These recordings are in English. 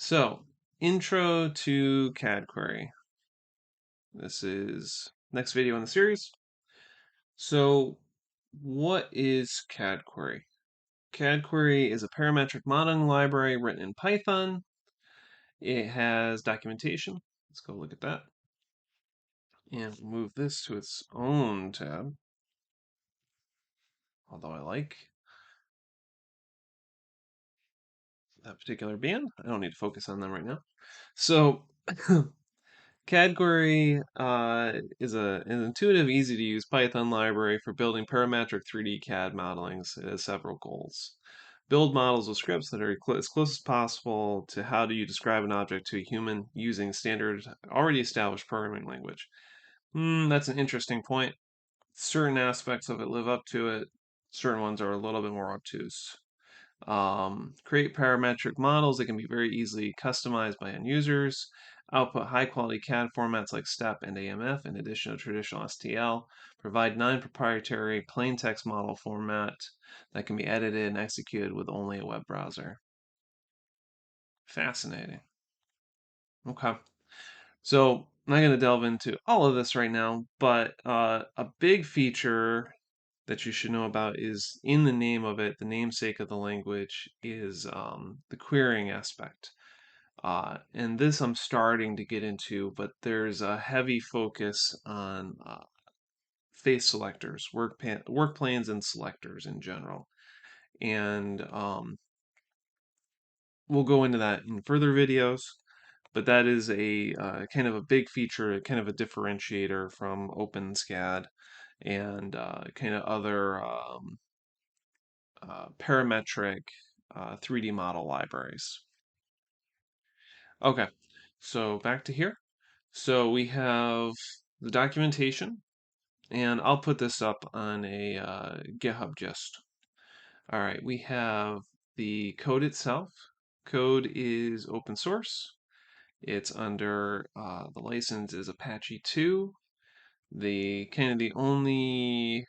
So, intro to CadQuery. This is next video in the series. So, what is CadQuery? CadQuery is a parametric modeling library written in Python. It has documentation. Let's go look at that. And move this to its own tab. Although I like that particular band. I don't need to focus on them right now. So, CadQuery is an intuitive, easy-to-use Python library for building parametric 3D CAD modelings. It has several goals. Build models with scripts that are as close as possible to how do you describe an object to a human using standard, already established programming language. That's an interesting point. Certain aspects of it live up to it. Certain ones are a little bit more obtuse. Create parametric models that can be very easily customized by end users. Output high quality CAD formats like STEP and AMF in addition to traditional STL. Provide non-proprietary plain text model format that can be edited and executed with only a web browser. Fascinating. Okay. So I'm not going to delve into all of this right now, but a big feature that you should know about is in the name of it, the namesake of the language is the querying aspect. And this I'm starting to get into, but there's a heavy focus on face selectors, work planes, and selectors in general. And we'll go into that in further videos, but that is a kind of a big feature, kind of a differentiator from OpenSCAD and kind of other parametric 3D model libraries. Okay, so back to here. So we have the documentation, and I'll put this up on a GitHub gist. All right, we have the code itself. Code is open source. It's under the license is Apache 2. The kind of the only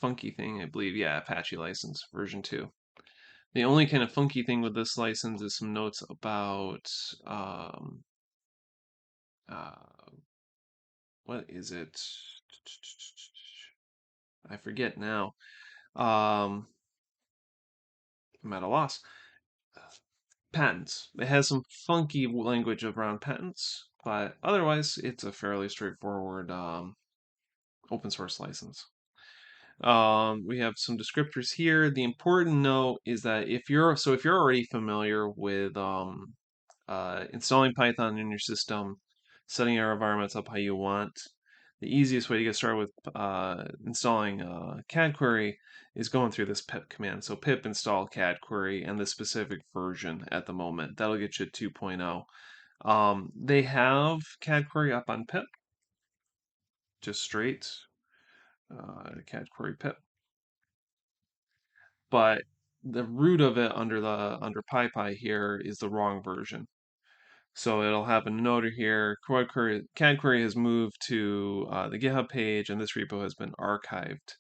funky thing, I believe, yeah, Apache license version 2. The only kind of funky thing with this license is some notes about uh, what is it? I forget now. I'm at a loss. Patents. It has some funky language around patents, but otherwise, it's a fairly straightforward open source license. We have some descriptors here. The important note is that if you're already familiar with installing Python in your system, setting your environments up how you want, the easiest way to get started with installing CadQuery is going through this pip command. So pip install CadQuery and the specific version at the moment. That'll get you 2.0. They have CadQuery up on pip, just straight CadQuery pip, but the root of it under PyPy here is the wrong version. So it'll have a note here. CadQuery has moved to the GitHub page, and this repo has been archived.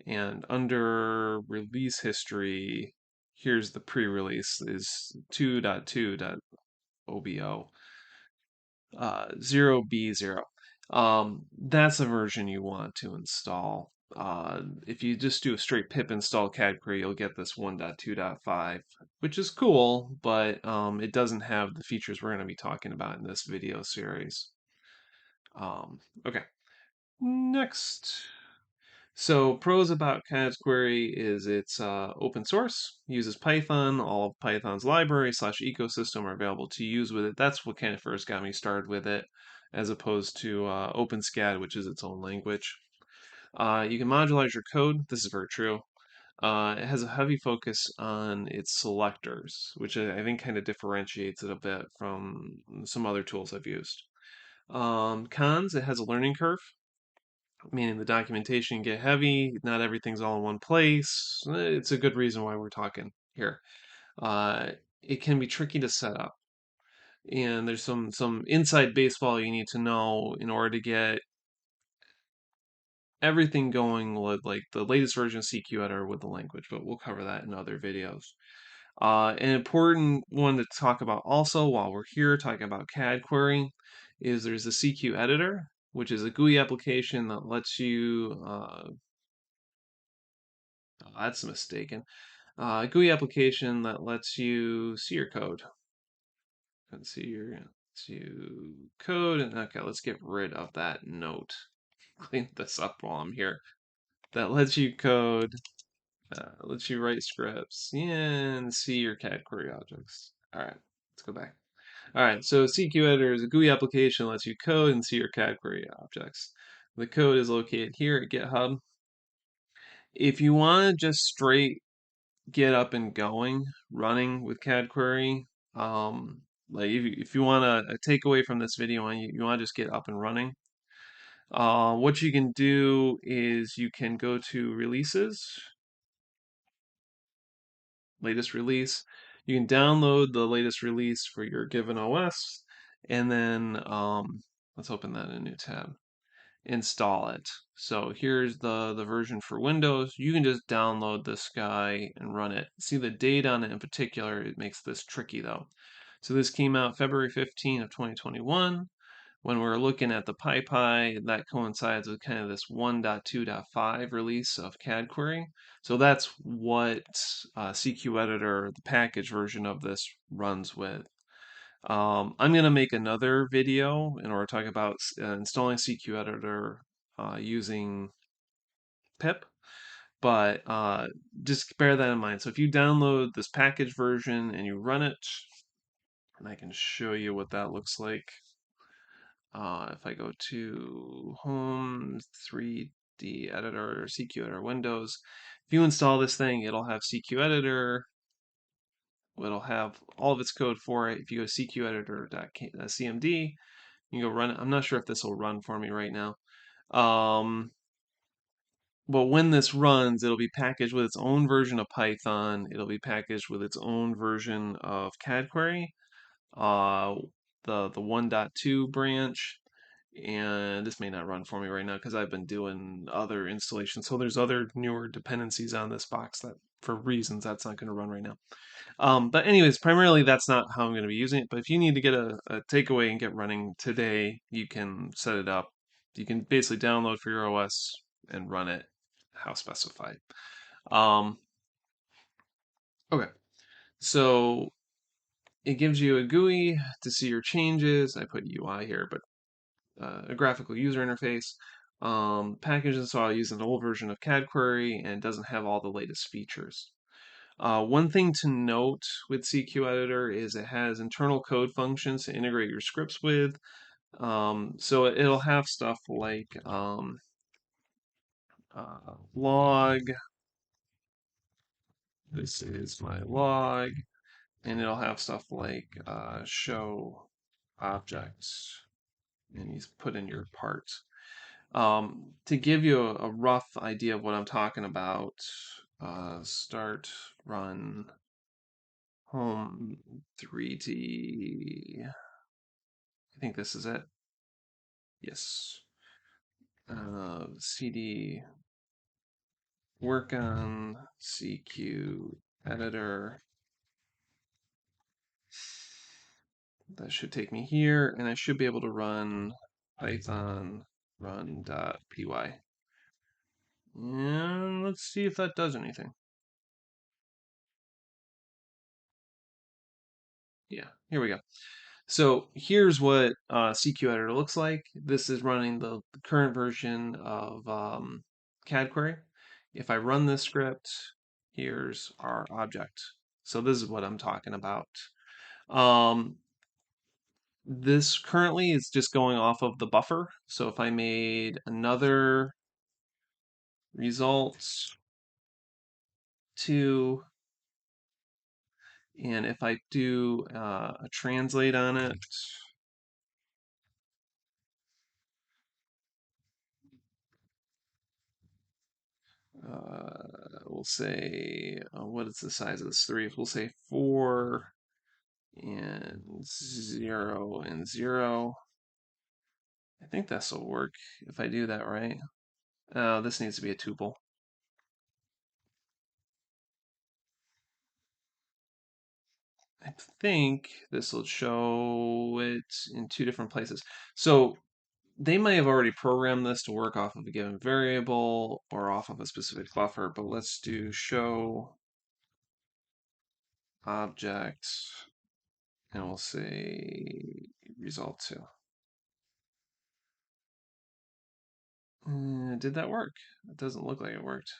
And under release history, here's the pre-release is 2.2.obo 0b0. That's the version you want to install. If you just do a straight pip install CadQuery, you'll get this 1.2.5, which is cool, but it doesn't have the features we're going to be talking about in this video series. Okay, next. So pros about CadQuery is it's open source, uses Python. All of Python's library / ecosystem are available to use with it. That's what kind of first got me started with it, as opposed to OpenSCAD, which is its own language. You can modularize your code. This is very true. It has a heavy focus on its selectors, which I think kind of differentiates it a bit from some other tools I've used. Cons, it has a learning curve, meaning the documentation can get heavy, not everything's all in one place. It's a good reason why we're talking here. It can be tricky to set up, and there's some inside baseball you need to know in order to get everything going with like the latest version of CQ editor with the language, but we'll cover that in other videos. An important one to talk about also while we're here talking about CadQuery is there's the CQ editor, which is a GUI application that lets you, that's mistaken, a GUI application that lets you see your code. And see your code, and okay, let's get rid of that note. Clean this up while I'm here. That lets you code, lets you write scripts, and see your CAD query objects. All right, let's go back. All right, so CQ Editor is a GUI application that lets you code and see your CAD query objects. The code is located here at GitHub. If you want to just straight get up and going, running with CAD query, like if you want a takeaway from this video and you want to just get up and running, what you can do is you can go to releases, latest release. You can download the latest release for your given OS, and then let's open that in a new tab. Install it. So here's the version for Windows. You can just download this guy and run it. See the date on it in particular, it makes this tricky though. So this came out February 15 of 2021. When we're looking at the PyPy, that coincides with kind of this 1.2.5 release of CadQuery. So that's what CQ Editor, the package version of this, runs with. I'm going to make another video in order to talk about installing CQ Editor using pip, but just bear that in mind. So if you download this package version and you run it, and I can show you what that looks like. If I go to Home, 3D Editor, CQ Editor, Windows, if you install this thing, it'll have CQ Editor. It'll have all of its code for it. If you go to cqeditor.cmd, you can go run it. I'm not sure if this will run for me right now. But when this runs, it'll be packaged with its own version of Python. It'll be packaged with its own version of CadQuery, uh, the 1.2 branch. And this may not run for me right now because I've been doing other installations. So there's other newer dependencies on this box that, for reasons, that's not going to run right now. But anyways, primarily that's not how I'm going to be using it. But if you need to get a takeaway and get running today, you can set it up. You can basically download for your OS and run it how specified. Um, okay, so it gives you a GUI to see your changes. I put UI here, but a graphical user interface. Package install using an old version of CadQuery and doesn't have all the latest features. One thing to note with CQ Editor is it has internal code functions to integrate your scripts with. So it'll have stuff like log. This is my log. And it'll have stuff like show objects. And you put in your parts. To give you a rough idea of what I'm talking about, start, run, home, 3D. I think this is it. Yes. CD, work on CQ editor. That should take me here, and I should be able to run Python run.py. And let's see if that does anything. Yeah, here we go. So here's what CQ Editor looks like. This is running the current version of CadQuery. If I run this script, here's our object. So this is what I'm talking about. Um, this currently is just going off of the buffer. So if I made another results 2, and if I do a translate on it, we'll say, what is the size of this 3? We'll say 4 and 0 and 0. I think this will work if I do that right. Oh, this needs to be a tuple. I think this will show it in two different places. So they may have already programmed this to work off of a given variable or off of a specific buffer, but let's do show object, and we'll say result 2. Did that work? It doesn't look like it worked.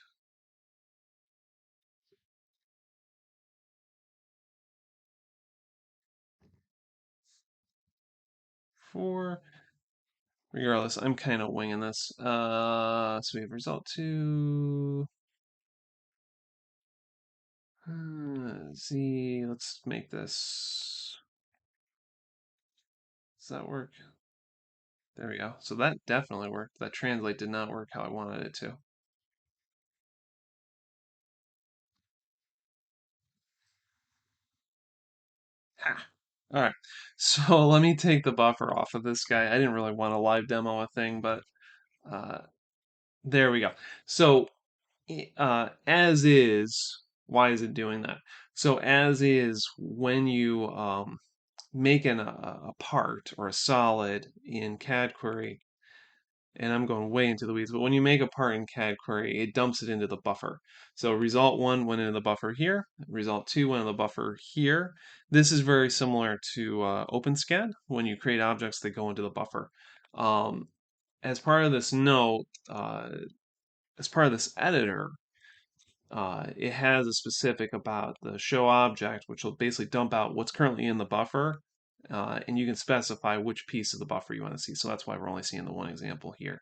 4. Regardless, I'm kind of winging this. So we have result 2. Z, let's make this. Does that work? There we go. So that definitely worked. That translate did not work how I wanted it to. Ha. All right. So let me take the buffer off of this guy. I didn't really want to live demo a thing, but uh, there we go. So as is, why is it doing that? So as is, when you make a part or a solid in CadQuery, and I'm going way into the weeds, but when you make a part in CadQuery, it dumps it into the buffer. So result 1 went into the buffer here, result 2 went in the buffer here. This is very similar to OpenSCAD when you create objects that go into the buffer. Um, as part of this note, as part of this editor, it has a specific about the show object, which will basically dump out what's currently in the buffer, and you can specify which piece of the buffer you want to see. So that's why we're only seeing the one example here.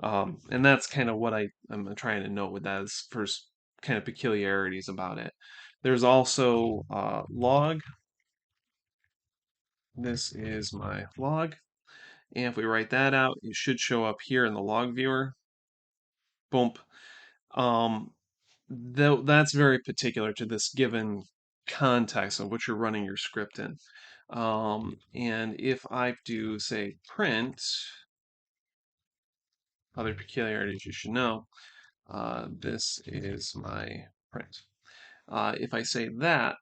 And that's kind of what I'm trying to note with that as first kind of peculiarities about it. There's also log. This is my log. And if we write that out, it should show up here in the log viewer. Boom. Um, though that's very particular to this given context of what you're running your script in. And if I do say print, other peculiarities you should know, this is my print. If I say that,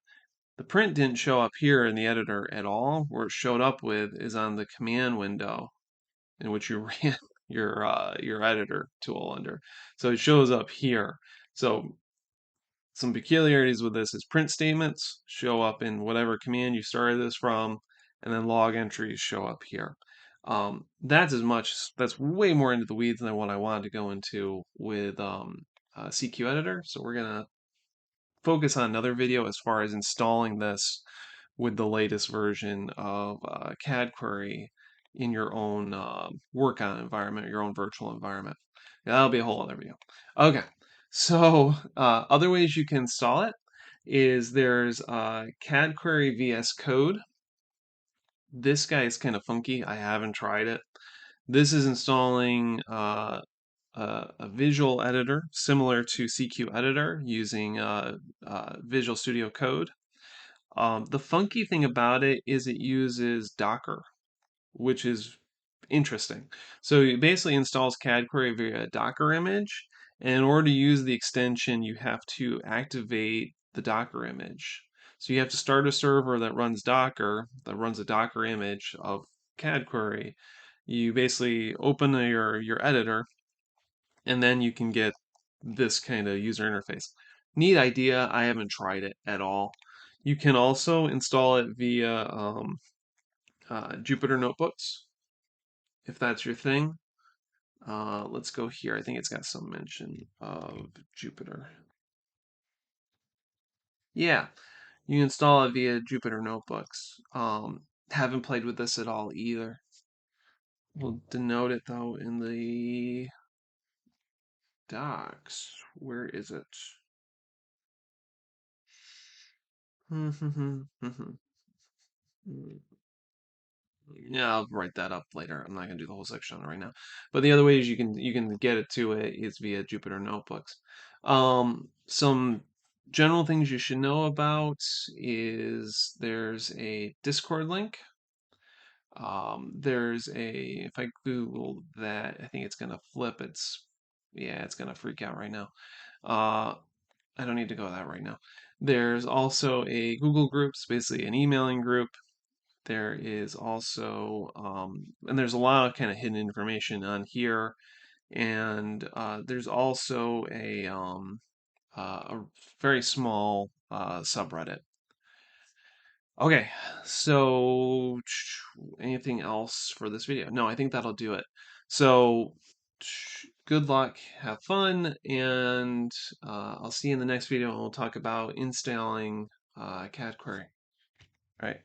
the print didn't show up here in the editor at all. Where it showed up with is on the command window in which you ran your editor tool under. So it shows up here. So some peculiarities with this is print statements show up in whatever command you started this from, and then log entries show up here. That's way more into the weeds than what I wanted to go into with CQ Editor. So we're gonna focus on another video as far as installing this with the latest version of CadQuery in your own work on environment, your own virtual environment. Yeah, that'll be a whole other video. Okay, so other ways you can install it is there's CadQuery VSCode. This guy is kind of funky. I haven't tried it. This is installing a visual editor similar to CQ Editor using Visual Studio Code. The funky thing about it is it uses Docker, which is interesting. So it basically installs CadQuery via a Docker image, and in order to use the extension, you have to activate the Docker image. So you have to start a server that runs Docker, that runs a Docker image of CadQuery. You basically open your editor, and then you can get this kind of user interface. Neat idea. I haven't tried it at all. You can also install it via Jupyter Notebooks, if that's your thing. Let's go here. I think it's got some mention of Jupyter. Yeah, you install it via Jupyter Notebooks. Haven't played with this at all either. We'll denote it though in the docs. Where is it? Yeah, I'll write that up later. I'm not gonna do the whole section on it right now. But the other ways you can get it to it is via Jupyter Notebooks. Some general things you should know about is there's a Discord link. There's a if I Google that, I think it's gonna flip. It's gonna freak out right now. Uh, I don't need to go that right now. There's also a Google groups, basically an emailing group. There is also, and there's a lot of kind of hidden information on here. And there's also a very small subreddit. Okay, so anything else for this video? No, I think that'll do it. So good luck, have fun, and I'll see you in the next video, and we'll talk about installing CadQuery. All right.